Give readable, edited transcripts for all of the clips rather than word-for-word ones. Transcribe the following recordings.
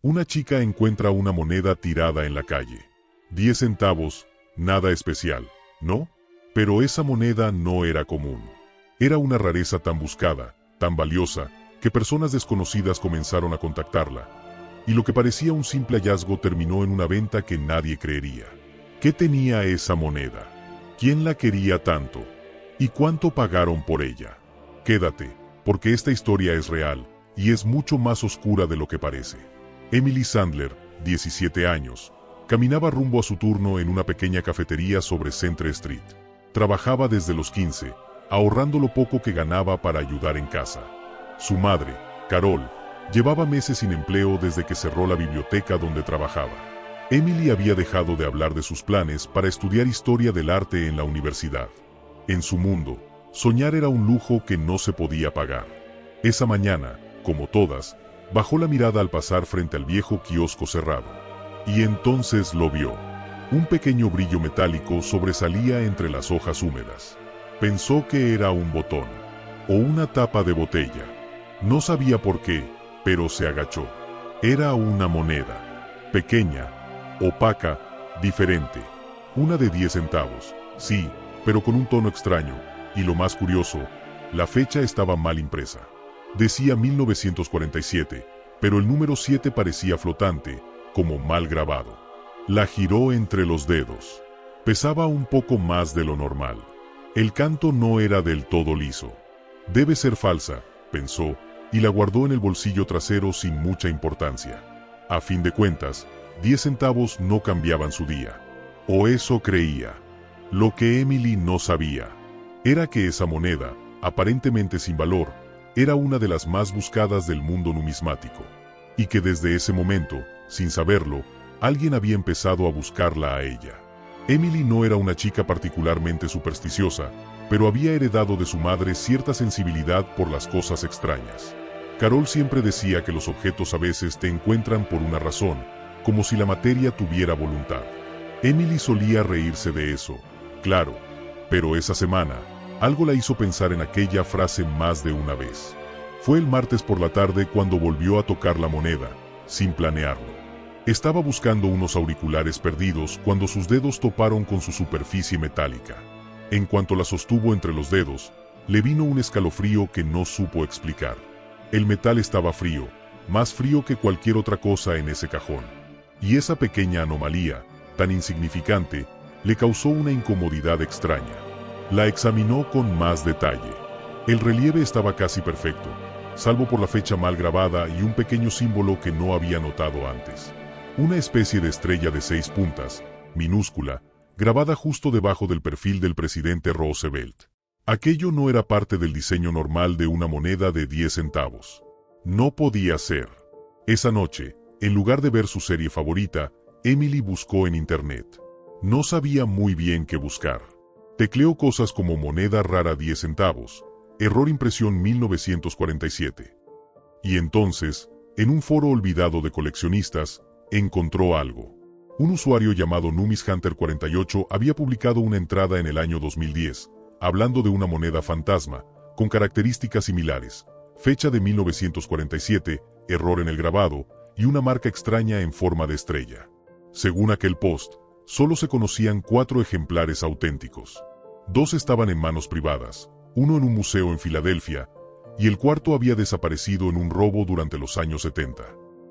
Una chica encuentra una moneda tirada en la calle. 10 centavos, nada especial, ¿no? Pero esa moneda no era común. Era una rareza tan buscada, tan valiosa, que personas desconocidas comenzaron a contactarla. Y lo que parecía un simple hallazgo terminó en una venta que nadie creería. ¿Qué tenía esa moneda? ¿Quién la quería tanto? ¿Y cuánto pagaron por ella? Quédate, porque esta historia es real, y es mucho más oscura de lo que parece. Emily Sandler, 17 años, caminaba rumbo a su turno en una pequeña cafetería sobre Centre Street. Trabajaba desde los 15, ahorrando lo poco que ganaba para ayudar en casa. Su madre, Carol, llevaba meses sin empleo desde que cerró la biblioteca donde trabajaba. Emily había dejado de hablar de sus planes para estudiar historia del arte en la universidad. En su mundo, soñar era un lujo que no se podía pagar. Esa mañana, como todas, bajó la mirada al pasar frente al viejo kiosco cerrado. Y entonces lo vio. Un pequeño brillo metálico sobresalía entre las hojas húmedas. Pensó que era un botón, o una tapa de botella. No sabía por qué, pero se agachó. Era una moneda. Pequeña, opaca, diferente. Una de 10 centavos, sí, pero con un tono extraño, y lo más curioso, la fecha estaba mal impresa. Decía 1947, pero el número 7 parecía flotante, como mal grabado. La giró entre los dedos. Pesaba un poco más de lo normal. El canto no era del todo liso. Debe ser falsa, pensó, y la guardó en el bolsillo trasero sin mucha importancia. A fin de cuentas, 10 centavos no cambiaban su día. O eso creía. Lo que Emily no sabía era que esa moneda, aparentemente sin valor, era una de las más buscadas del mundo numismático, y que desde ese momento, sin saberlo, alguien había empezado a buscarla a ella. Emily no era una chica particularmente supersticiosa, pero había heredado de su madre cierta sensibilidad por las cosas extrañas. Carol siempre decía que los objetos a veces te encuentran por una razón, como si la materia tuviera voluntad. Emily solía reírse de eso, claro, pero esa semana, algo la hizo pensar en aquella frase más de una vez. Fue el martes por la tarde cuando volvió a tocar la moneda, sin planearlo. Estaba buscando unos auriculares perdidos cuando sus dedos toparon con su superficie metálica. En cuanto la sostuvo entre los dedos, le vino un escalofrío que no supo explicar. El metal estaba frío, más frío que cualquier otra cosa en ese cajón. Y esa pequeña anomalía, tan insignificante, le causó una incomodidad extraña. La examinó con más detalle. El relieve estaba casi perfecto, salvo por la fecha mal grabada y un pequeño símbolo que no había notado antes. Una especie de estrella de 6 puntas, minúscula, grabada justo debajo del perfil del presidente Roosevelt. Aquello no era parte del diseño normal de una moneda de 10 centavos. No podía ser. Esa noche, en lugar de ver su serie favorita, Emily buscó en internet. No sabía muy bien qué buscar. Tecleó cosas como moneda rara 10 centavos, error impresión 1947. Y entonces, en un foro olvidado de coleccionistas, encontró algo. Un usuario llamado NumisHunter48 había publicado una entrada en el año 2010, hablando de una moneda fantasma, con características similares, fecha de 1947, error en el grabado, y una marca extraña en forma de estrella. Según aquel post, solo se conocían 4 ejemplares auténticos. 2 estaban en manos privadas, uno en un museo en Filadelfia, y el cuarto había desaparecido en un robo durante los años 70.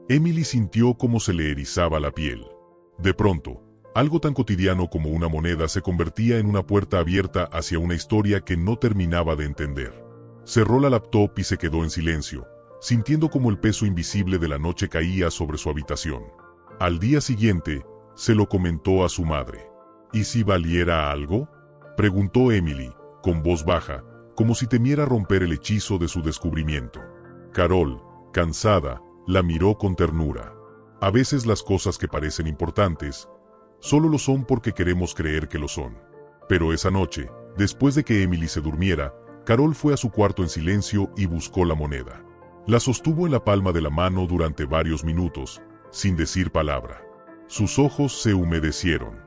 Emily sintió cómo se le erizaba la piel. De pronto, algo tan cotidiano como una moneda se convertía en una puerta abierta hacia una historia que no terminaba de entender. Cerró la laptop y se quedó en silencio, sintiendo como el peso invisible de la noche caía sobre su habitación. Al día siguiente, se lo comentó a su madre. ¿Y si valiera algo?, preguntó Emily, con voz baja, como si temiera romper el hechizo de su descubrimiento. Carol, cansada, la miró con ternura. A veces las cosas que parecen importantes, solo lo son porque queremos creer que lo son. Pero esa noche, después de que Emily se durmiera, Carol fue a su cuarto en silencio y buscó la moneda. La sostuvo en la palma de la mano durante varios minutos, sin decir palabra. Sus ojos se humedecieron.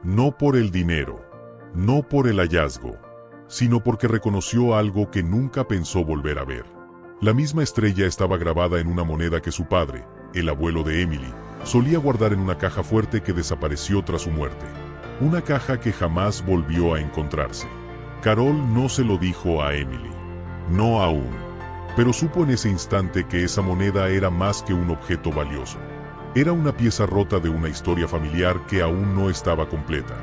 No por el dinero, no por el hallazgo, sino porque reconoció algo que nunca pensó volver a ver. La misma estrella estaba grabada en una moneda que su padre, el abuelo de Emily, solía guardar en una caja fuerte que desapareció tras su muerte. Una caja que jamás volvió a encontrarse. Carol no se lo dijo a Emily. No aún. Pero supo en ese instante que esa moneda era más que un objeto valioso. Era una pieza rota de una historia familiar que aún no estaba completa.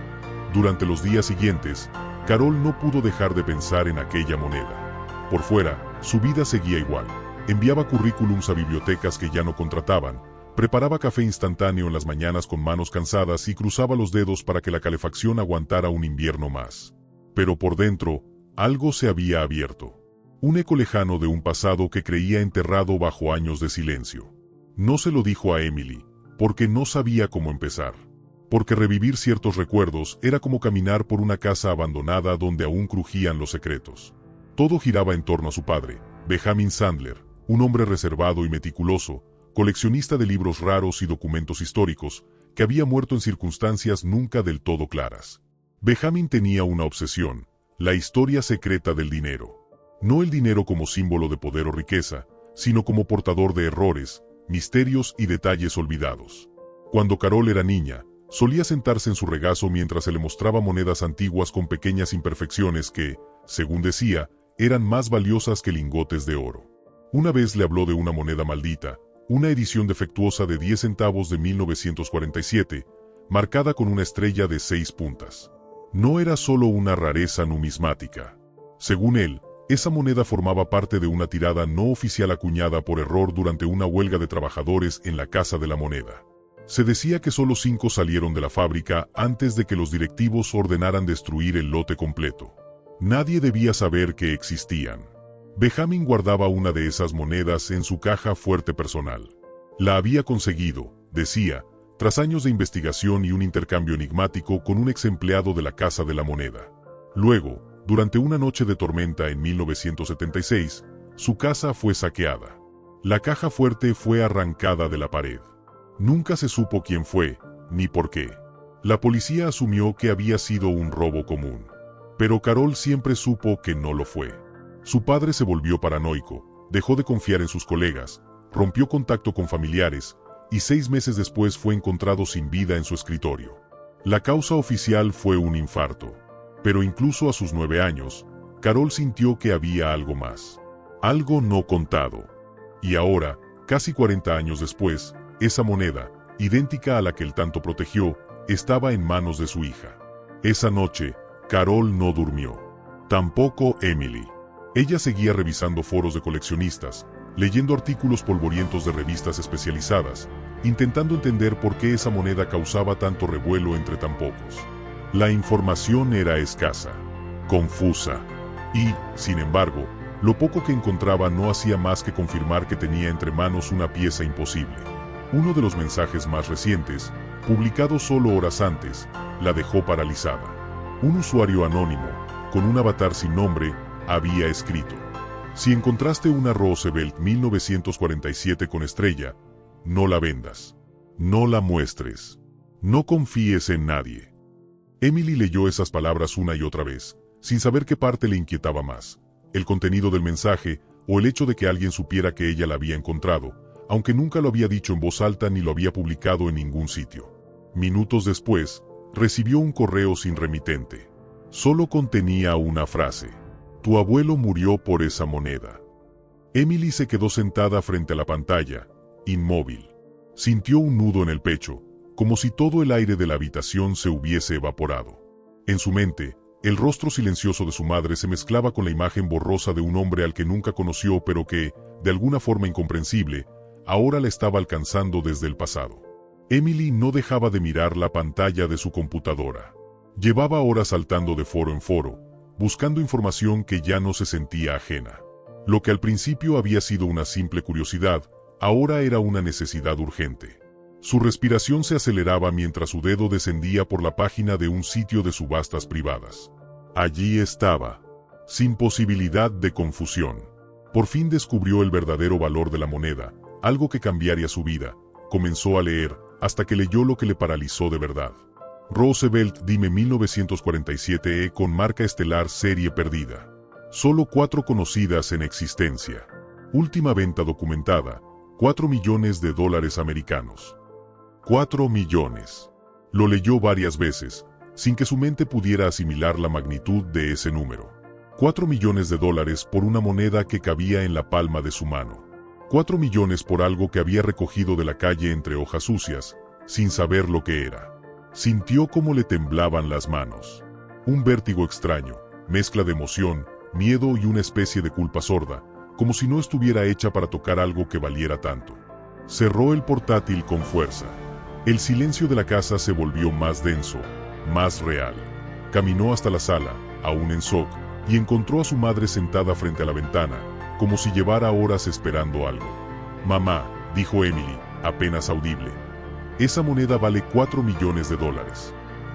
Durante los días siguientes, Carol no pudo dejar de pensar en aquella moneda. Por fuera, su vida seguía igual. Enviaba currículums a bibliotecas que ya no contrataban, preparaba café instantáneo en las mañanas con manos cansadas y cruzaba los dedos para que la calefacción aguantara un invierno más. Pero por dentro, algo se había abierto. Un eco lejano de un pasado que creía enterrado bajo años de silencio. No se lo dijo a Emily, porque no sabía cómo empezar. Porque revivir ciertos recuerdos era como caminar por una casa abandonada donde aún crujían los secretos. Todo giraba en torno a su padre, Benjamin Sandler, un hombre reservado y meticuloso, coleccionista de libros raros y documentos históricos, que había muerto en circunstancias nunca del todo claras. Benjamin tenía una obsesión, la historia secreta del dinero. No el dinero como símbolo de poder o riqueza, sino como portador de errores, misterios y detalles olvidados. Cuando Carol era niña, solía sentarse en su regazo mientras se le mostraba monedas antiguas con pequeñas imperfecciones que, según decía, eran más valiosas que lingotes de oro. Una vez le habló de una moneda maldita, una edición defectuosa de 10 centavos de 1947, marcada con una estrella de 6 puntas. No era solo una rareza numismática. Según él, esa moneda formaba parte de una tirada no oficial acuñada por error durante una huelga de trabajadores en la Casa de la Moneda. Se decía que solo 5 salieron de la fábrica antes de que los directivos ordenaran destruir el lote completo. Nadie debía saber que existían. Benjamin guardaba una de esas monedas en su caja fuerte personal. La había conseguido, decía, tras años de investigación y un intercambio enigmático con un ex empleado de la Casa de la Moneda. Luego, durante una noche de tormenta en 1976, su casa fue saqueada. La caja fuerte fue arrancada de la pared. Nunca se supo quién fue, ni por qué. La policía asumió que había sido un robo común. Pero Carol siempre supo que no lo fue. Su padre se volvió paranoico, dejó de confiar en sus colegas, rompió contacto con familiares, y 6 meses después fue encontrado sin vida en su escritorio. La causa oficial fue un infarto. Pero incluso a sus 9 años, Carol sintió que había algo más. Algo no contado. Y ahora, casi 40 años después, esa moneda, idéntica a la que él tanto protegió, estaba en manos de su hija. Esa noche, Carol no durmió. Tampoco Emily. Ella seguía revisando foros de coleccionistas, leyendo artículos polvorientos de revistas especializadas, intentando entender por qué esa moneda causaba tanto revuelo entre tan pocos. La información era escasa, confusa, y, sin embargo, lo poco que encontraba no hacía más que confirmar que tenía entre manos una pieza imposible. Uno de los mensajes más recientes, publicado solo horas antes, la dejó paralizada. Un usuario anónimo, con un avatar sin nombre, había escrito: si encontraste una Roosevelt 1947 con estrella, no la vendas. No la muestres. No confíes en nadie. Emily leyó esas palabras una y otra vez, sin saber qué parte le inquietaba más, el contenido del mensaje o el hecho de que alguien supiera que ella la había encontrado, aunque nunca lo había dicho en voz alta ni lo había publicado en ningún sitio. Minutos después, recibió un correo sin remitente. Solo contenía una frase: tu abuelo murió por esa moneda. Emily se quedó sentada frente a la pantalla, inmóvil. Sintió un nudo en el pecho, como si todo el aire de la habitación se hubiese evaporado. En su mente, el rostro silencioso de su madre se mezclaba con la imagen borrosa de un hombre al que nunca conoció pero que, de alguna forma incomprensible, ahora la estaba alcanzando desde el pasado. Emily no dejaba de mirar la pantalla de su computadora. Llevaba horas saltando de foro en foro, buscando información que ya no se sentía ajena. Lo que al principio había sido una simple curiosidad, ahora era una necesidad urgente. Su respiración se aceleraba mientras su dedo descendía por la página de un sitio de subastas privadas. Allí estaba, sin posibilidad de confusión. Por fin descubrió el verdadero valor de la moneda, algo que cambiaría su vida. Comenzó a leer, hasta que leyó lo que le paralizó de verdad. Roosevelt Dime 1947 con marca estelar serie perdida. Solo 4 conocidas en existencia. Última venta documentada, $4 millones americanos. 4 millones. Lo leyó varias veces, sin que su mente pudiera asimilar la magnitud de ese número. $4 millones por una moneda que cabía en la palma de su mano. 4 millones por algo que había recogido de la calle entre hojas sucias, sin saber lo que era. Sintió cómo le temblaban las manos. Un vértigo extraño, mezcla de emoción, miedo y una especie de culpa sorda, como si no estuviera hecha para tocar algo que valiera tanto. Cerró el portátil con fuerza. El silencio de la casa se volvió más denso, más real. Caminó hasta la sala, aún en shock, y encontró a su madre sentada frente a la ventana, como si llevara horas esperando algo. «Mamá», dijo Emily, apenas audible. «Esa moneda vale $4 millones».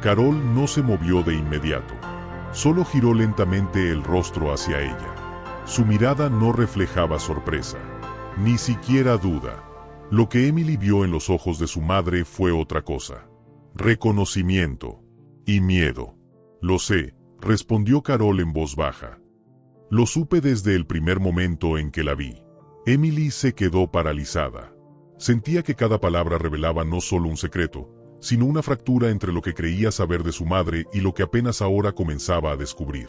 Carol no se movió de inmediato. Solo giró lentamente el rostro hacia ella. Su mirada no reflejaba sorpresa, ni siquiera duda. Lo que Emily vio en los ojos de su madre fue otra cosa. Reconocimiento y miedo. «Lo sé», respondió Carol en voz baja. «Lo supe desde el primer momento en que la vi». Emily se quedó paralizada. Sentía que cada palabra revelaba no solo un secreto, sino una fractura entre lo que creía saber de su madre y lo que apenas ahora comenzaba a descubrir.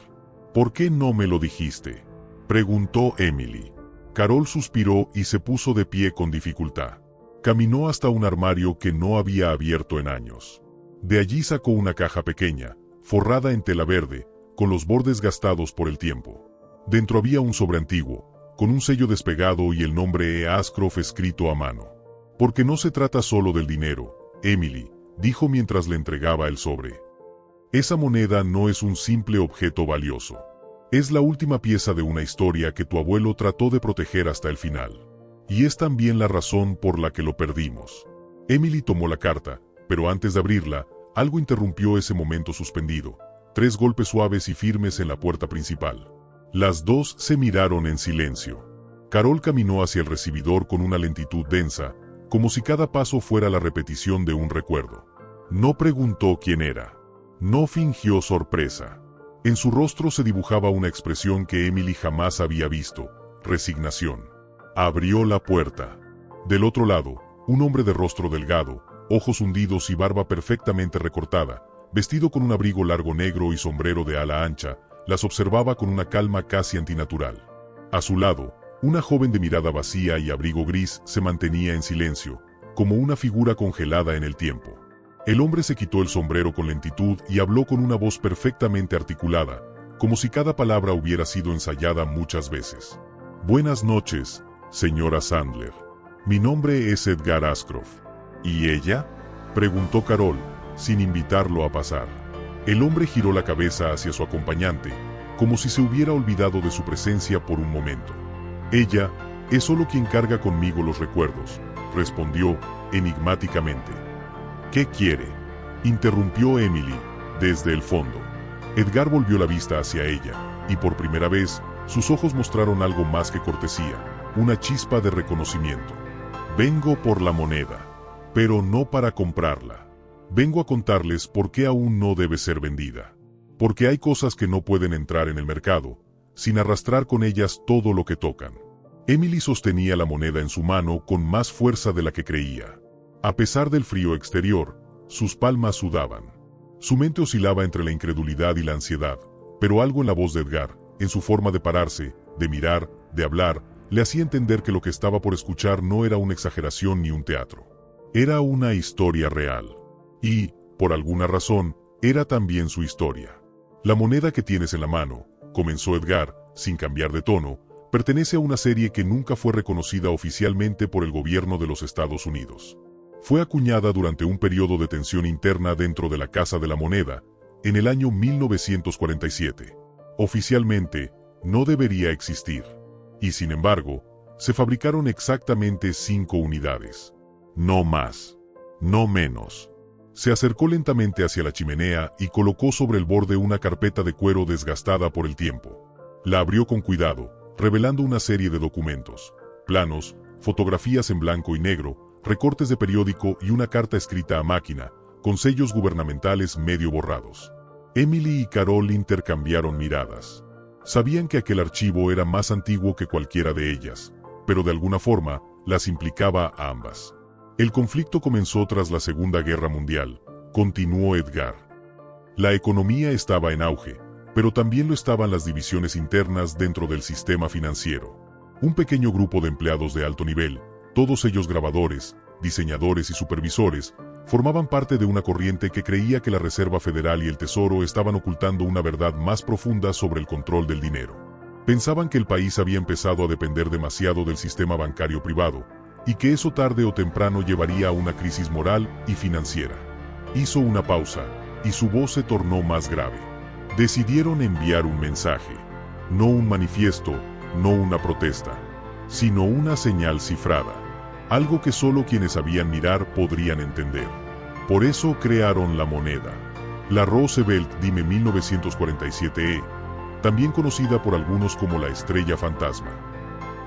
«¿Por qué no me lo dijiste?», preguntó Emily. Carol suspiró y se puso de pie con dificultad. Caminó hasta un armario que no había abierto en años. De allí sacó una caja pequeña, forrada en tela verde, con los bordes gastados por el tiempo. Dentro había un sobre antiguo, con un sello despegado y el nombre E. Ashcroft escrito a mano. «Porque no se trata solo del dinero, Emily», dijo mientras le entregaba el sobre. «Esa moneda no es un simple objeto valioso. Es la última pieza de una historia que tu abuelo trató de proteger hasta el final. Y es también la razón por la que lo perdimos». Emily tomó la carta, pero antes de abrirla, algo interrumpió ese momento suspendido. 3 golpes suaves y firmes en la puerta principal. Las dos se miraron en silencio. Carol caminó hacia el recibidor con una lentitud densa, como si cada paso fuera la repetición de un recuerdo. No preguntó quién era. No fingió sorpresa. En su rostro se dibujaba una expresión que Emily jamás había visto: resignación. Abrió la puerta. Del otro lado, un hombre de rostro delgado, ojos hundidos y barba perfectamente recortada, vestido con un abrigo largo negro y sombrero de ala ancha, las observaba con una calma casi antinatural. A su lado, una joven de mirada vacía y abrigo gris se mantenía en silencio, como una figura congelada en el tiempo. El hombre se quitó el sombrero con lentitud y habló con una voz perfectamente articulada, como si cada palabra hubiera sido ensayada muchas veces. «Buenas noches, señora Sandler. Mi nombre es Edgar Ashcroft». «¿Y ella?», preguntó Carol, sin invitarlo a pasar. El hombre giró la cabeza hacia su acompañante, como si se hubiera olvidado de su presencia por un momento. «Ella es solo quien carga conmigo los recuerdos», respondió enigmáticamente. «¿Qué quiere?», interrumpió Emily, desde el fondo. Edgar volvió la vista hacia ella, y por primera vez, sus ojos mostraron algo más que cortesía, una chispa de reconocimiento. «Vengo por la moneda, pero no para comprarla. Vengo a contarles por qué aún no debe ser vendida. Porque hay cosas que no pueden entrar en el mercado, sin arrastrar con ellas todo lo que tocan». Emily sostenía la moneda en su mano con más fuerza de la que creía. A pesar del frío exterior, sus palmas sudaban. Su mente oscilaba entre la incredulidad y la ansiedad, pero algo en la voz de Edgar, en su forma de pararse, de mirar, de hablar, le hacía entender que lo que estaba por escuchar no era una exageración ni un teatro. Era una historia real. Y, por alguna razón, era también su historia. «La moneda que tienes en la mano», comenzó Edgar, sin cambiar de tono, «pertenece a una serie que nunca fue reconocida oficialmente por el gobierno de los Estados Unidos. Fue acuñada durante un periodo de tensión interna dentro de la Casa de la Moneda, en el año 1947. Oficialmente, no debería existir. Y sin embargo, se fabricaron exactamente 5 unidades. No más. No menos». Se acercó lentamente hacia la chimenea y colocó sobre el borde una carpeta de cuero desgastada por el tiempo. La abrió con cuidado, revelando una serie de documentos, planos, fotografías en blanco y negro, recortes de periódico y una carta escrita a máquina, con sellos gubernamentales medio borrados. Emily y Carol intercambiaron miradas. Sabían que aquel archivo era más antiguo que cualquiera de ellas, pero de alguna forma, las implicaba a ambas. El conflicto comenzó tras la Segunda Guerra Mundial, continuó Edgar. La economía estaba en auge, pero también lo estaban las divisiones internas dentro del sistema financiero. Un pequeño grupo de empleados de alto nivel, todos ellos grabadores, diseñadores y supervisores, formaban parte de una corriente que creía que la Reserva Federal y el Tesoro estaban ocultando una verdad más profunda sobre el control del dinero. Pensaban que el país había empezado a depender demasiado del sistema bancario privado, y que eso tarde o temprano llevaría a una crisis moral y financiera. Hizo una pausa, y su voz se tornó más grave. Decidieron enviar un mensaje, no un manifiesto, no una protesta, sino una señal cifrada, algo que solo quienes sabían mirar podrían entender. Por eso crearon la moneda, la Roosevelt Dime 1947E, también conocida por algunos como la estrella fantasma.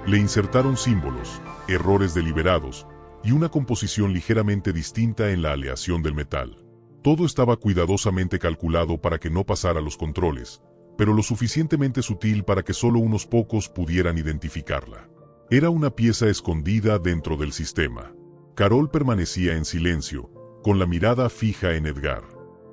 Le insertaron símbolos, errores deliberados, y una composición ligeramente distinta en la aleación del metal. Todo estaba cuidadosamente calculado para que no pasara los controles, pero lo suficientemente sutil para que solo unos pocos pudieran identificarla. Era una pieza escondida dentro del sistema. Carol permanecía en silencio, con la mirada fija en Edgar.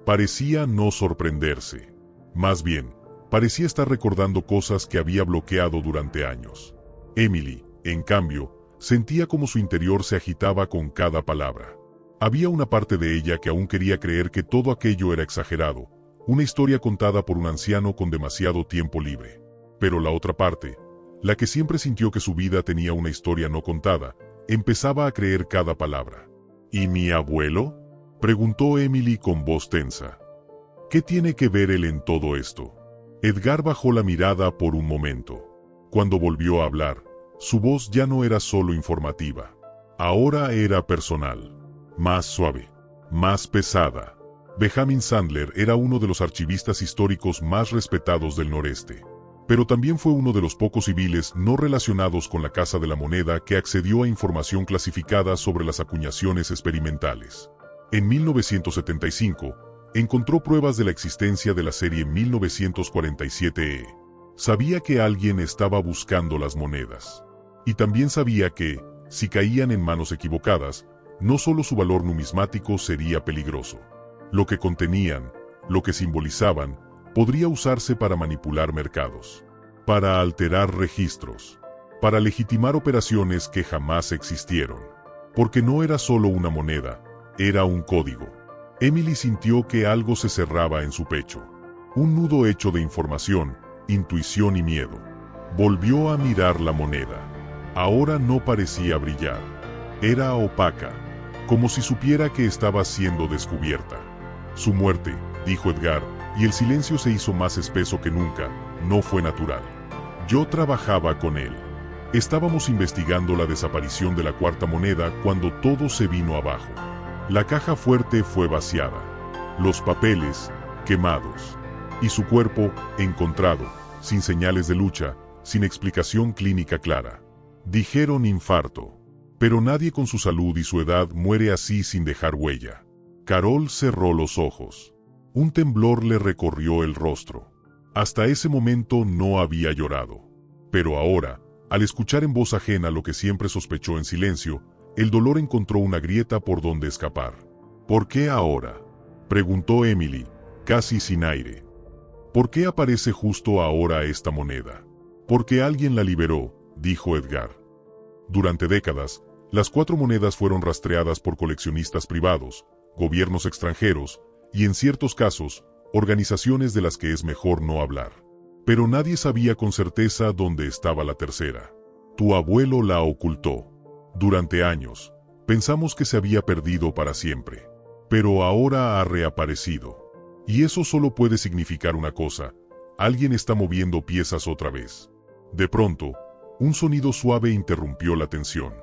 Parecía no sorprenderse. Más bien, parecía estar recordando cosas que había bloqueado durante años. Emily, en cambio, sentía como su interior se agitaba con cada palabra. Había una parte de ella que aún quería creer que todo aquello era exagerado, una historia contada por un anciano con demasiado tiempo libre. Pero la otra parte, la que siempre sintió que su vida tenía una historia no contada, empezaba a creer cada palabra. ¿Y mi abuelo?, preguntó Emily con voz tensa. ¿Qué tiene que ver él en todo esto? Edgar bajó la mirada por un momento. Cuando volvió a hablar, su voz ya no era solo informativa. Ahora era personal. Más suave, más pesada. Benjamin Sandler era uno de los archivistas históricos más respetados del noreste. Pero también fue uno de los pocos civiles no relacionados con la Casa de la Moneda que accedió a información clasificada sobre las acuñaciones experimentales. En 1975, encontró pruebas de la existencia de la serie 1947E. Sabía que alguien estaba buscando las monedas. Y también sabía que, si caían en manos equivocadas, no solo su valor numismático sería peligroso. Lo que contenían, lo que simbolizaban, podría usarse para manipular mercados, para alterar registros, para legitimar operaciones que jamás existieron. Porque no era solo una moneda, era un código. Emily sintió que algo se cerraba en su pecho. Un nudo hecho de información, intuición y miedo. Volvió a mirar la moneda. Ahora no parecía brillar. Era opaca, como si supiera que estaba siendo descubierta. Su muerte, dijo Edgar, y el silencio se hizo más espeso que nunca, no fue natural. Yo trabajaba con él. Estábamos investigando la desaparición de la cuarta moneda cuando todo se vino abajo. La caja fuerte fue vaciada. Los papeles, quemados. Y su cuerpo, encontrado, sin señales de lucha, sin explicación clínica clara. Dijeron infarto. Pero nadie con su salud y su edad muere así sin dejar huella. Carol cerró los ojos. Un temblor le recorrió el rostro. Hasta ese momento no había llorado. Pero ahora, al escuchar en voz ajena lo que siempre sospechó en silencio, el dolor encontró una grieta por donde escapar. ¿Por qué ahora?, preguntó Emily, casi sin aire. ¿Por qué aparece justo ahora esta moneda? Porque alguien la liberó, dijo Edgar. Durante décadas, las cuatro monedas fueron rastreadas por coleccionistas privados, gobiernos extranjeros, y en ciertos casos, organizaciones de las que es mejor no hablar. Pero nadie sabía con certeza dónde estaba la tercera. Tu abuelo la ocultó. Durante años, pensamos que se había perdido para siempre. Pero ahora ha reaparecido. Y eso solo puede significar una cosa: alguien está moviendo piezas otra vez. De pronto, un sonido suave interrumpió la tensión.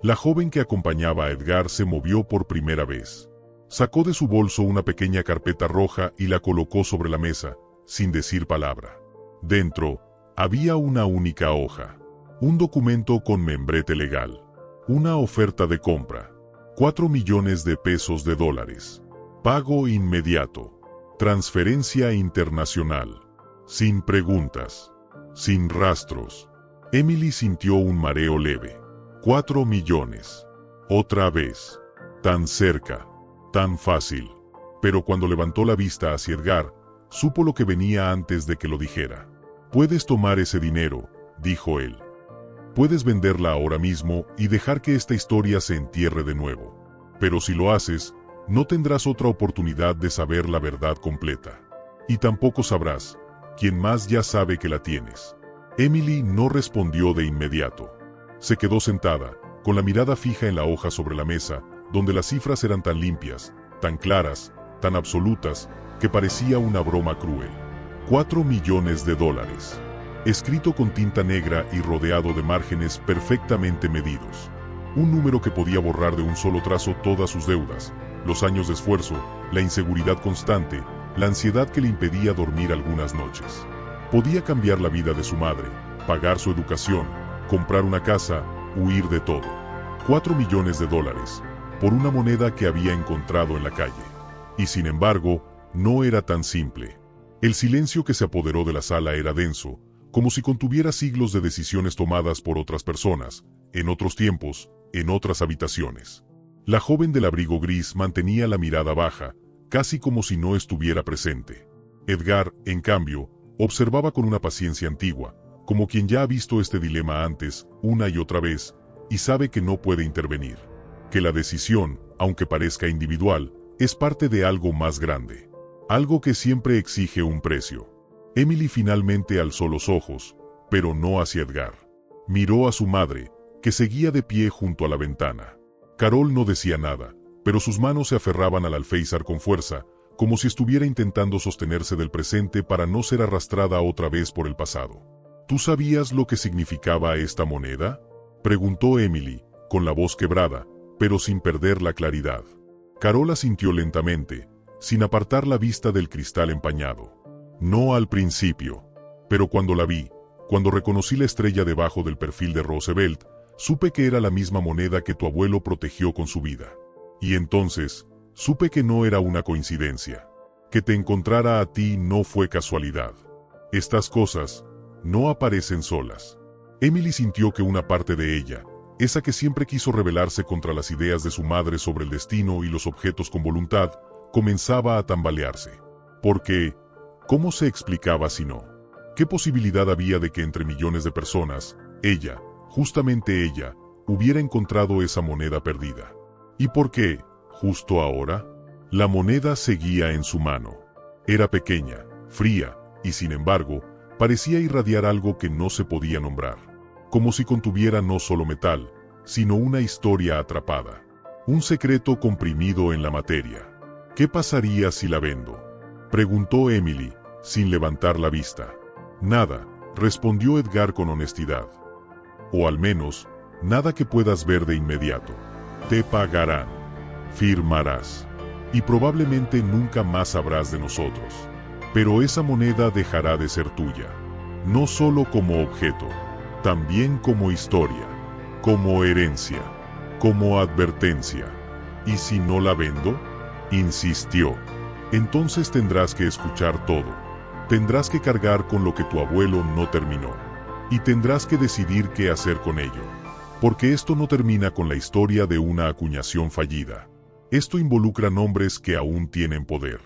La joven que acompañaba a Edgar se movió por primera vez. Sacó de su bolso una pequeña carpeta roja y la colocó sobre la mesa, sin decir palabra. Dentro, había una única hoja. Un documento con membrete legal. Una oferta de compra. 4 millones de pesos de dólares. Pago inmediato. Transferencia internacional. Sin preguntas. Sin rastros. Emily sintió un mareo leve. 4 millones. Otra vez. Tan cerca. Tan fácil. Pero cuando levantó la vista hacia Edgar, supo lo que venía antes de que lo dijera. «Puedes tomar ese dinero», dijo él. «Puedes venderla ahora mismo y dejar que esta historia se entierre de nuevo. Pero si lo haces, no tendrás otra oportunidad de saber la verdad completa. Y tampoco sabrás, quien más ya sabe que la tienes». Emily no respondió de inmediato. Se quedó sentada, con la mirada fija en la hoja sobre la mesa, donde las cifras eran tan limpias, tan claras, tan absolutas, que parecía una broma cruel. 4 millones de dólares. Escrito con tinta negra y rodeado de márgenes perfectamente medidos. Un número que podía borrar de un solo trazo todas sus deudas, los años de esfuerzo, la inseguridad constante, la ansiedad que le impedía dormir algunas noches. Podía cambiar la vida de su madre, pagar su educación, comprar una casa, huir de todo. 4 millones de dólares, por una moneda que había encontrado en la calle. Y sin embargo, no era tan simple. El silencio que se apoderó de la sala era denso, como si contuviera siglos de decisiones tomadas por otras personas, en otros tiempos, en otras habitaciones. La joven del abrigo gris mantenía la mirada baja, casi como si no estuviera presente. Edgar, en cambio, observaba con una paciencia antigua, como quien ya ha visto este dilema antes, una y otra vez, y sabe que no puede intervenir. Que la decisión, aunque parezca individual, es parte de algo más grande. Algo que siempre exige un precio. Emily finalmente alzó los ojos, pero no hacia Edgar. Miró a su madre, que seguía de pie junto a la ventana. Carol no decía nada, pero sus manos se aferraban al alféizar con fuerza, como si estuviera intentando sostenerse del presente para no ser arrastrada otra vez por el pasado. ¿Tú sabías lo que significaba esta moneda?, preguntó Emily, con la voz quebrada, pero sin perder la claridad. Carol asintió lentamente, sin apartar la vista del cristal empañado. No al principio, pero cuando la vi, cuando reconocí la estrella debajo del perfil de Roosevelt, supe que era la misma moneda que tu abuelo protegió con su vida. Y entonces, supe que no era una coincidencia. Que te encontrara a ti no fue casualidad. Estas cosas no aparecen solas. Emily sintió que una parte de ella, esa que siempre quiso rebelarse contra las ideas de su madre sobre el destino y los objetos con voluntad, comenzaba a tambalearse. Porque, ¿cómo se explicaba si no? ¿Qué posibilidad había de que entre millones de personas, ella, justamente ella, hubiera encontrado esa moneda perdida? ¿Y por qué, justo ahora? La moneda seguía en su mano. Era pequeña, fría, y sin embargo, parecía irradiar algo que no se podía nombrar. Como si contuviera no solo metal, sino una historia atrapada. Un secreto comprimido en la materia. ¿Qué pasaría si la vendo?, preguntó Emily, sin levantar la vista. Nada, respondió Edgar con honestidad. O al menos, nada que puedas ver de inmediato. Te pagarán. Firmarás. Y probablemente nunca más sabrás de nosotros. Pero esa moneda dejará de ser tuya. No solo como objeto, también como historia, como herencia, como advertencia. ¿Y si no la vendo?, insistió. Entonces tendrás que escuchar todo. Tendrás que cargar con lo que tu abuelo no terminó. Y tendrás que decidir qué hacer con ello. Porque esto no termina con la historia de una acuñación fallida. Esto involucra nombres que aún tienen poder.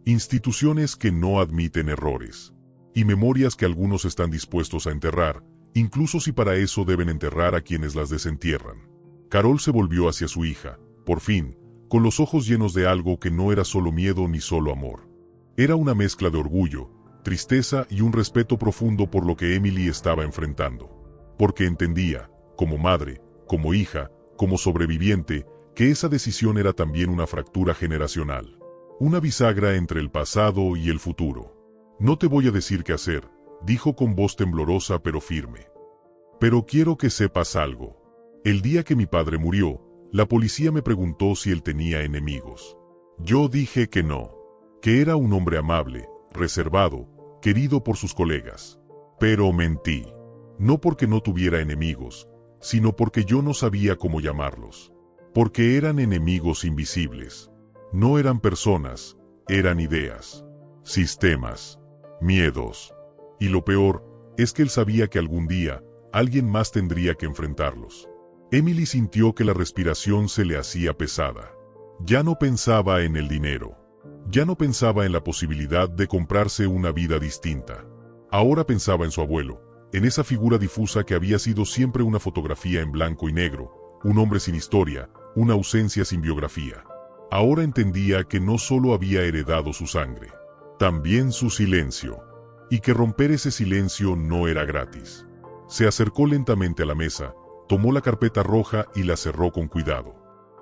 Instituciones que no admiten errores. Y memorias que algunos están dispuestos a enterrar, incluso si para eso deben enterrar a quienes las desentierran. Carol se volvió hacia su hija, por fin, con los ojos llenos de algo que no era solo miedo ni solo amor. Era una mezcla de orgullo, tristeza y un respeto profundo por lo que Emily estaba enfrentando. Porque entendía, como madre, como hija, como sobreviviente, que esa decisión era también una fractura generacional. Una bisagra entre el pasado y el futuro. No te voy a decir qué hacer, dijo con voz temblorosa pero firme. Pero quiero que sepas algo. El día que mi padre murió, la policía me preguntó si él tenía enemigos. Yo dije que no. Que era un hombre amable, reservado, querido por sus colegas. Pero mentí. No porque no tuviera enemigos, sino porque yo no sabía cómo llamarlos. Porque eran enemigos invisibles. No eran personas, eran ideas, sistemas, miedos. Y lo peor, es que él sabía que algún día, alguien más tendría que enfrentarlos. Emily sintió que la respiración se le hacía pesada. Ya no pensaba en el dinero. Ya no pensaba en la posibilidad de comprarse una vida distinta. Ahora pensaba en su abuelo, en esa figura difusa que había sido siempre una fotografía en blanco y negro, un hombre sin historia, una ausencia sin biografía. Ahora entendía que no solo había heredado su sangre, también su silencio, y que romper ese silencio no era gratis. Se acercó lentamente a la mesa, tomó la carpeta roja y la cerró con cuidado.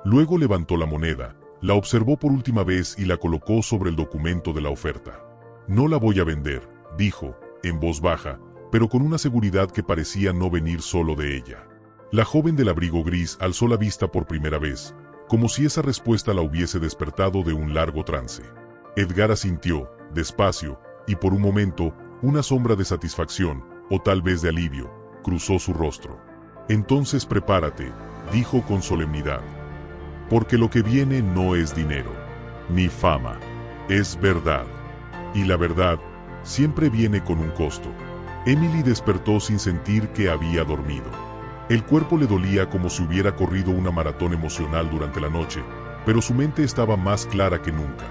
Luego levantó la moneda, la observó por última vez y la colocó sobre el documento de la oferta. «No la voy a vender», dijo, en voz baja, pero con una seguridad que parecía no venir solo de ella. La joven del abrigo gris alzó la vista por primera vez, como si esa respuesta la hubiese despertado de un largo trance. Edgar asintió, despacio, y por un momento, una sombra de satisfacción, o tal vez de alivio, cruzó su rostro. «Entonces prepárate», dijo con solemnidad. «Porque lo que viene no es dinero, ni fama, es verdad. Y la verdad siempre viene con un costo». Emily despertó sin sentir que había dormido. El cuerpo le dolía como si hubiera corrido una maratón emocional durante la noche, pero su mente estaba más clara que nunca.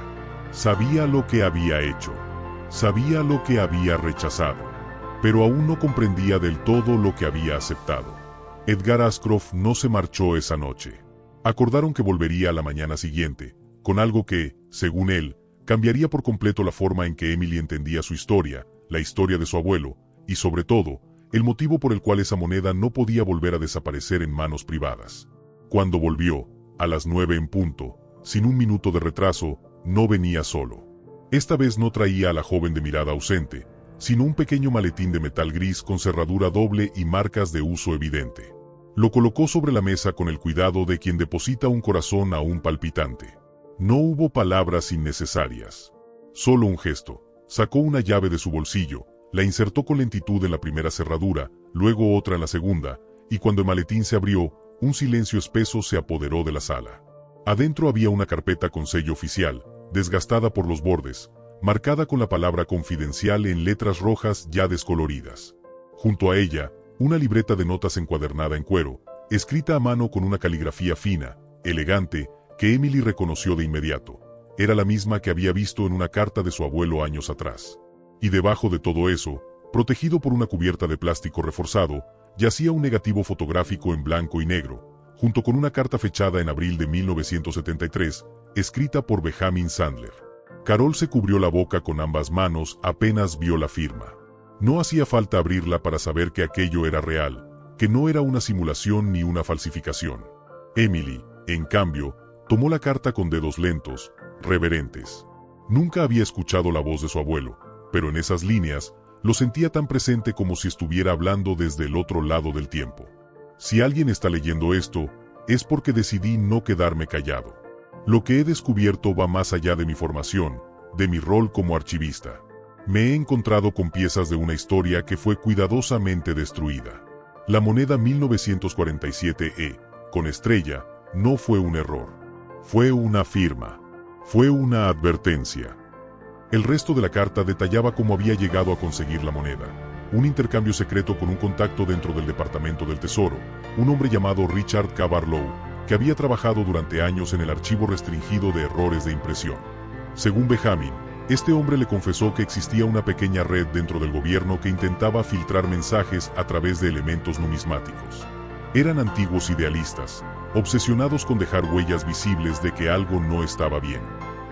Sabía lo que había hecho. Sabía lo que había rechazado. Pero aún no comprendía del todo lo que había aceptado. Edgar Ashcroft no se marchó esa noche. Acordaron que volvería a la mañana siguiente, con algo que, según él, cambiaría por completo la forma en que Emily entendía su historia, la historia de su abuelo, y sobre todo, el motivo por el cual esa moneda no podía volver a desaparecer en manos privadas. Cuando volvió, a las 9 en punto, sin un minuto de retraso, no venía solo. Esta vez no traía a la joven de mirada ausente, sino un pequeño maletín de metal gris con cerradura doble y marcas de uso evidente. Lo colocó sobre la mesa con el cuidado de quien deposita un corazón aún palpitante. No hubo palabras innecesarias. Solo un gesto. Sacó una llave de su bolsillo, la insertó con lentitud en la primera cerradura, luego otra en la segunda, y cuando el maletín se abrió, un silencio espeso se apoderó de la sala. Adentro había una carpeta con sello oficial, desgastada por los bordes, marcada con la palabra confidencial en letras rojas ya descoloridas. Junto a ella, una libreta de notas encuadernada en cuero, escrita a mano con una caligrafía fina, elegante, que Emily reconoció de inmediato. Era la misma que había visto en una carta de su abuelo años atrás. Y debajo de todo eso, protegido por una cubierta de plástico reforzado, yacía un negativo fotográfico en blanco y negro, junto con una carta fechada en abril de 1973, escrita por Benjamin Sandler. Carol se cubrió la boca con ambas manos apenas vio la firma. No hacía falta abrirla para saber que aquello era real, que no era una simulación ni una falsificación. Emily, en cambio, tomó la carta con dedos lentos, reverentes. Nunca había escuchado la voz de su abuelo, pero en esas líneas, lo sentía tan presente como si estuviera hablando desde el otro lado del tiempo. Si alguien está leyendo esto, es porque decidí no quedarme callado. Lo que he descubierto va más allá de mi formación, de mi rol como archivista. Me he encontrado con piezas de una historia que fue cuidadosamente destruida. La moneda 1947E, con estrella, no fue un error. Fue una firma. Fue una advertencia. El resto de la carta detallaba cómo había llegado a conseguir la moneda. Un intercambio secreto con un contacto dentro del Departamento del Tesoro, un hombre llamado Richard K. Barlow, que había trabajado durante años en el archivo restringido de errores de impresión. Según Benjamin, este hombre le confesó que existía una pequeña red dentro del gobierno que intentaba filtrar mensajes a través de elementos numismáticos. Eran antiguos idealistas, obsesionados con dejar huellas visibles de que algo no estaba bien.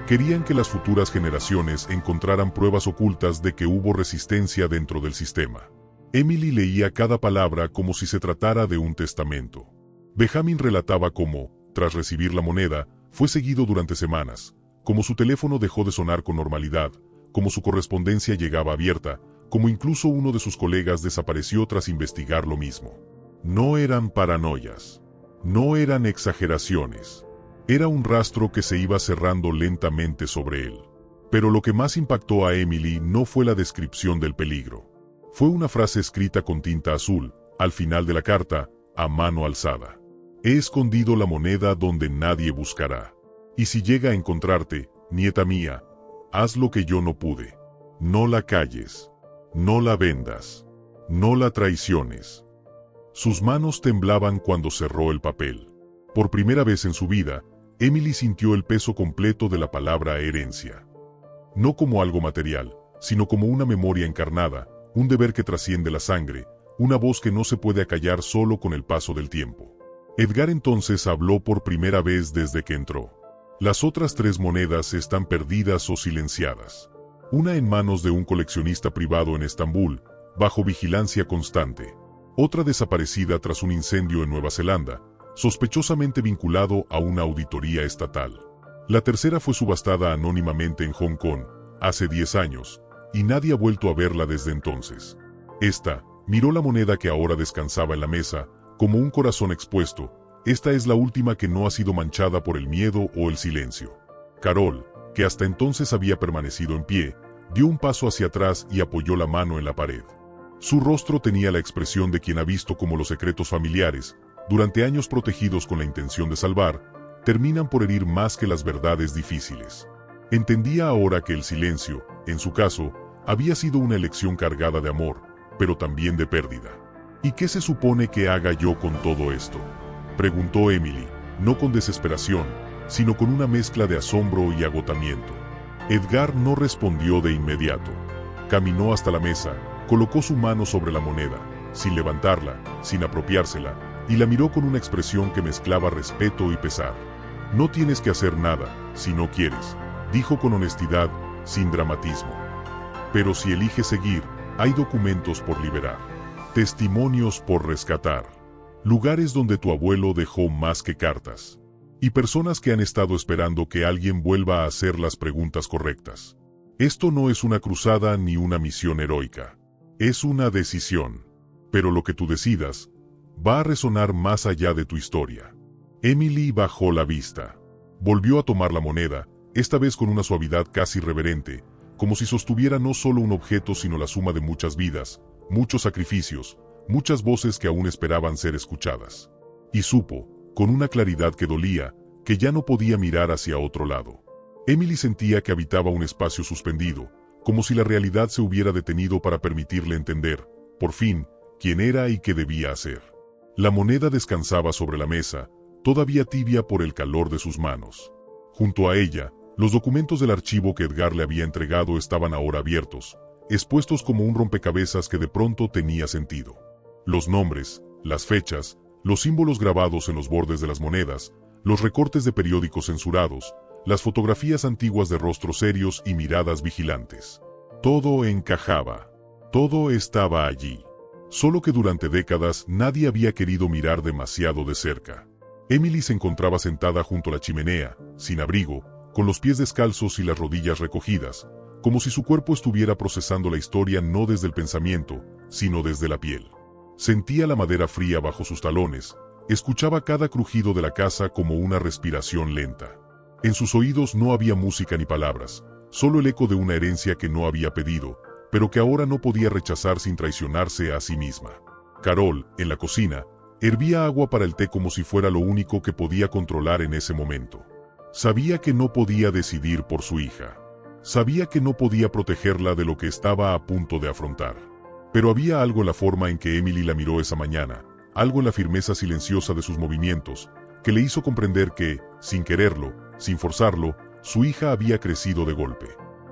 Querían que las futuras generaciones encontraran pruebas ocultas de que hubo resistencia dentro del sistema. Emily leía cada palabra como si se tratara de un testamento. Benjamin relataba cómo, tras recibir la moneda, fue seguido durante semanas, como su teléfono dejó de sonar con normalidad, como su correspondencia llegaba abierta, como incluso uno de sus colegas desapareció tras investigar lo mismo. No eran paranoias. No eran exageraciones. Era un rastro que se iba cerrando lentamente sobre él. Pero lo que más impactó a Emily no fue la descripción del peligro. Fue una frase escrita con tinta azul, al final de la carta, a mano alzada. He escondido la moneda donde nadie buscará. Y si llega a encontrarte, nieta mía, haz lo que yo no pude. No la calles. No la vendas. No la traiciones. Sus manos temblaban cuando cerró el papel. Por primera vez en su vida, Emily sintió el peso completo de la palabra herencia. No como algo material, sino como una memoria encarnada, un deber que trasciende la sangre, una voz que no se puede acallar solo con el paso del tiempo. Edgar entonces habló por primera vez desde que entró. Las otras 3 monedas están perdidas o silenciadas. Una en manos de un coleccionista privado en Estambul, bajo vigilancia constante. Otra desaparecida tras un incendio en Nueva Zelanda, sospechosamente vinculado a una auditoría estatal. La tercera fue subastada anónimamente en Hong Kong, hace 10 años, y nadie ha vuelto a verla desde entonces. Esta, miró la moneda que ahora descansaba en la mesa, como un corazón expuesto. Esta es la última que no ha sido manchada por el miedo o el silencio. Carol, que hasta entonces había permanecido en pie, dio un paso hacia atrás y apoyó la mano en la pared. Su rostro tenía la expresión de quien ha visto cómo los secretos familiares, durante años protegidos con la intención de salvar, terminan por herir más que las verdades difíciles. Entendía ahora que el silencio, en su caso, había sido una elección cargada de amor, pero también de pérdida. ¿Y qué se supone que haga yo con todo esto?, preguntó Emily, no con desesperación, sino con una mezcla de asombro y agotamiento. Edgar no respondió de inmediato. Caminó hasta la mesa, colocó su mano sobre la moneda, sin levantarla, sin apropiársela, y la miró con una expresión que mezclaba respeto y pesar. No tienes que hacer nada, si no quieres, dijo con honestidad, sin dramatismo. Pero si eliges seguir, hay documentos por liberar, testimonios por rescatar, lugares donde tu abuelo dejó más que cartas, y personas que han estado esperando que alguien vuelva a hacer las preguntas correctas. Esto no es una cruzada ni una misión heroica. Es una decisión. Pero lo que tú decidas va a resonar más allá de tu historia. Emily bajó la vista. Volvió a tomar la moneda, esta vez con una suavidad casi reverente, como si sostuviera no solo un objeto sino la suma de muchas vidas, muchos sacrificios, muchas voces que aún esperaban ser escuchadas. Y supo, con una claridad que dolía, que ya no podía mirar hacia otro lado. Emily sentía que habitaba un espacio suspendido, como si la realidad se hubiera detenido para permitirle entender, por fin, quién era y qué debía hacer. La moneda descansaba sobre la mesa, todavía tibia por el calor de sus manos. Junto a ella, los documentos del archivo que Edgar le había entregado estaban ahora abiertos, expuestos como un rompecabezas que de pronto tenía sentido. Los nombres, las fechas, los símbolos grabados en los bordes de las monedas, los recortes de periódicos censurados, las fotografías antiguas de rostros serios y miradas vigilantes. Todo encajaba. Todo estaba allí. Solo que durante décadas nadie había querido mirar demasiado de cerca. Emily se encontraba sentada junto a la chimenea, sin abrigo, con los pies descalzos y las rodillas recogidas, como si su cuerpo estuviera procesando la historia no desde el pensamiento, sino desde la piel. Sentía la madera fría bajo sus talones, escuchaba cada crujido de la casa como una respiración lenta. En sus oídos no había música ni palabras, solo el eco de una herencia que no había pedido, pero que ahora no podía rechazar sin traicionarse a sí misma. Carol, en la cocina, hervía agua para el té como si fuera lo único que podía controlar en ese momento. Sabía que no podía decidir por su hija. Sabía que no podía protegerla de lo que estaba a punto de afrontar. Pero había algo en la forma en que Emily la miró esa mañana, algo en la firmeza silenciosa de sus movimientos, que le hizo comprender que, sin quererlo, sin forzarlo, su hija había crecido de golpe.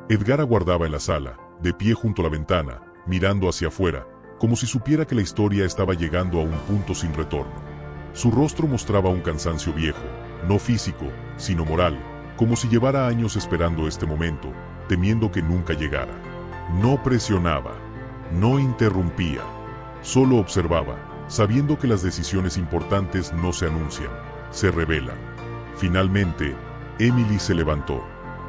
Edgar aguardaba en la sala, de pie junto a la ventana, mirando hacia afuera, como si supiera que la historia estaba llegando a un punto sin retorno. Su rostro mostraba un cansancio viejo, no físico, sino moral, como si llevara años esperando este momento, temiendo que nunca llegara. No presionaba, no interrumpía, solo observaba, sabiendo que las decisiones importantes no se anuncian, se revelan. Finalmente, Emily se levantó.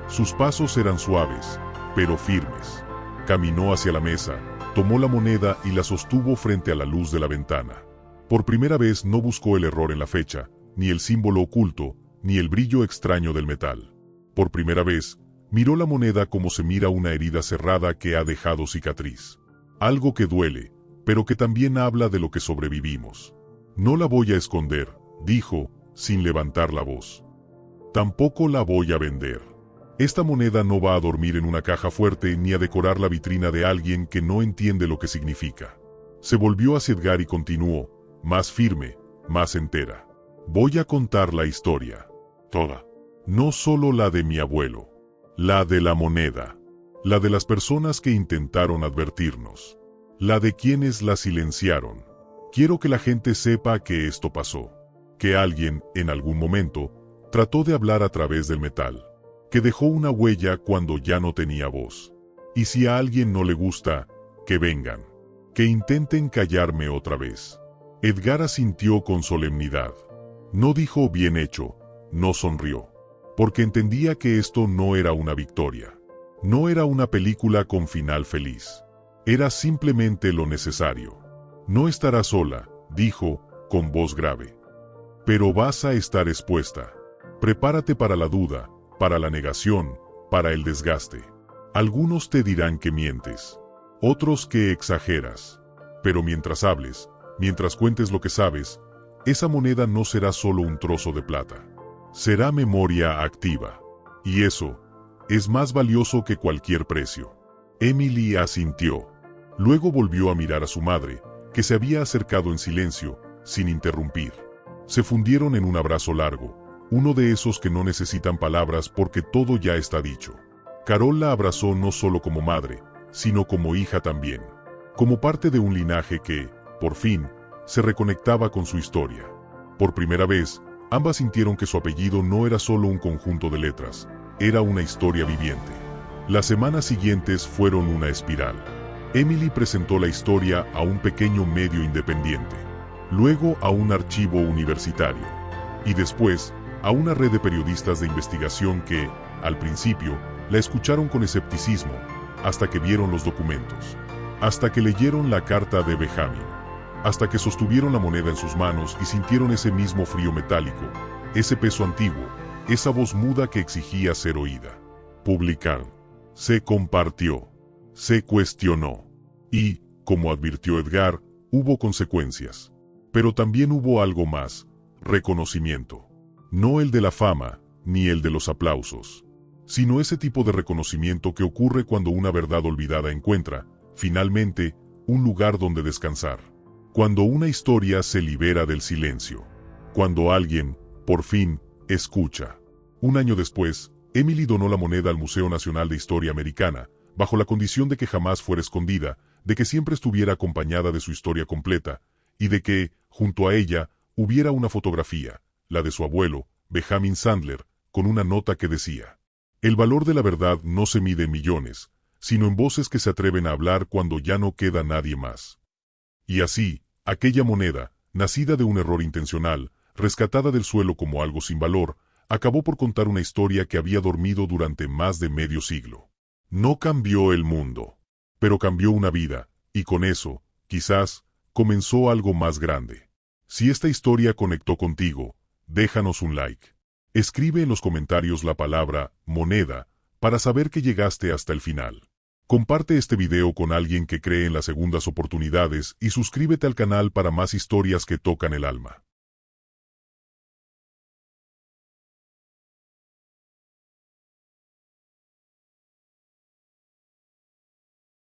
Sus pasos eran suaves, pero firmes. Caminó hacia la mesa, tomó la moneda y la sostuvo frente a la luz de la ventana. Por primera vez no buscó el error en la fecha, ni el símbolo oculto, ni el brillo extraño del metal. Por primera vez, miró la moneda como se mira una herida cerrada que ha dejado cicatriz. Algo que duele, pero que también habla de lo que sobrevivimos. No la voy a esconder, dijo, sin levantar la voz. Tampoco la voy a vender. Esta moneda no va a dormir en una caja fuerte ni a decorar la vitrina de alguien que no entiende lo que significa. Se volvió hacia Edgar y continuó, más firme, más entera. Voy a contar la historia. Toda. No solo la de mi abuelo. La de la moneda. La de las personas que intentaron advertirnos. La de quienes la silenciaron. Quiero que la gente sepa que esto pasó. Que alguien, en algún momento, trató de hablar a través del metal. Que dejó una huella cuando ya no tenía voz. Y si a alguien no le gusta, que vengan. Que intenten callarme otra vez. Edgar asintió con solemnidad. No dijo bien hecho, no sonrió. Porque entendía que esto no era una victoria. No era una película con final feliz. Era simplemente lo necesario. No estarás sola, dijo, con voz grave. Pero vas a estar expuesta. Prepárate para la duda, para la negación, para el desgaste. Algunos te dirán que mientes. Otros que exageras. Pero mientras hables, mientras cuentes lo que sabes, esa moneda no será solo un trozo de plata. Será memoria activa. Y eso es más valioso que cualquier precio. Emily asintió. Luego volvió a mirar a su madre, que se había acercado en silencio, sin interrumpir. Se fundieron en un abrazo largo, uno de esos que no necesitan palabras porque todo ya está dicho. Carol la abrazó no solo como madre, sino como hija también. Como parte de un linaje que, por fin, se reconectaba con su historia. Por primera vez, ambas sintieron que su apellido no era solo un conjunto de letras, era una historia viviente. Las semanas siguientes fueron una espiral. Emily presentó la historia a un pequeño medio independiente, luego a un archivo universitario, y después a una red de periodistas de investigación que, al principio, la escucharon con escepticismo, hasta que vieron los documentos, hasta que leyeron la carta de Benjamin, hasta que sostuvieron la moneda en sus manos y sintieron ese mismo frío metálico, ese peso antiguo, esa voz muda que exigía ser oída. Publicaron. Se compartió. Se cuestionó. Y, como advirtió Edgar, hubo consecuencias. Pero también hubo algo más, reconocimiento. No el de la fama, ni el de los aplausos, sino ese tipo de reconocimiento que ocurre cuando una verdad olvidada encuentra, finalmente, un lugar donde descansar. Cuando una historia se libera del silencio. Cuando alguien, por fin, escucha. Un año después, Emily donó la moneda al Museo Nacional de Historia Americana, bajo la condición de que jamás fuera escondida, de que siempre estuviera acompañada de su historia completa, y de que, junto a ella, hubiera una fotografía, la de su abuelo, Benjamin Sandler, con una nota que decía: el valor de la verdad no se mide en millones, sino en voces que se atreven a hablar cuando ya no queda nadie más. Y así, aquella moneda, nacida de un error intencional, rescatada del suelo como algo sin valor, acabó por contar una historia que había dormido durante más de medio siglo. No cambió el mundo, pero cambió una vida, y con eso, quizás, comenzó algo más grande. Si esta historia conectó contigo, déjanos un like. Escribe en los comentarios la palabra moneda para saber que llegaste hasta el final. Comparte este video con alguien que cree en las segundas oportunidades y suscríbete al canal para más historias que tocan el alma.